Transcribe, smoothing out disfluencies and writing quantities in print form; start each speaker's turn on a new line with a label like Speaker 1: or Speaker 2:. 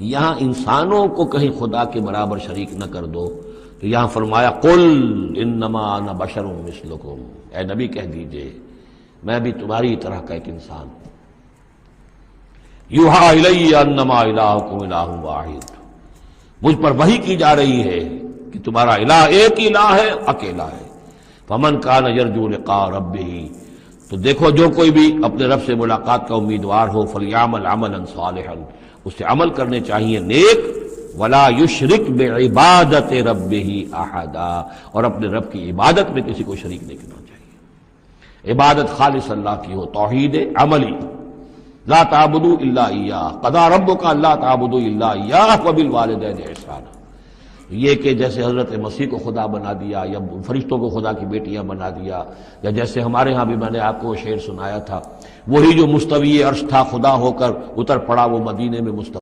Speaker 1: یہاں انسانوں کو کہیں خدا کے برابر شریک نہ کر دو، تو یہاں فرمایا قل انما انا بشر مثلکم، اے نبی کہہ دیجئے میں بھی تمہاری طرح کا ایک انسان ہوں۔ یوحی الی انما الہکم الہ واحد، مجھ پر وحی کی جا رہی ہے کہ تمہارا الہ ایک ہی الہ ہے، اکیلا ہے۔ فمن کان یرجو لقاء ربہ، تو دیکھو جو کوئی بھی اپنے رب سے ملاقات کا امیدوار ہو، فلیعمل عملا صالحا، اسے عمل کرنے چاہیے نیک، ولا یشرک بعبادت ربہ احدا، اور اپنے رب کی عبادت میں کسی کو شریک نہیں کرنا چاہیے۔ عبادت خالص اللہ کی ہو، توحید عملی، لا تعبدوا الا ایاہ، قضى ربک الا تعبدوا الا ایاہ وبالوالدین احسانا۔ یہ کہ جیسے حضرت مسیح کو خدا بنا دیا یا فرشتوں کو خدا کی بیٹیاں بنا دیا، یا جیسے ہمارے ہاں بھی میں نے آپ کو وہ شعر سنایا تھا، وہی جو مستوی عرش تھا خدا ہو کر اتر پڑا وہ مدینے میں مستوی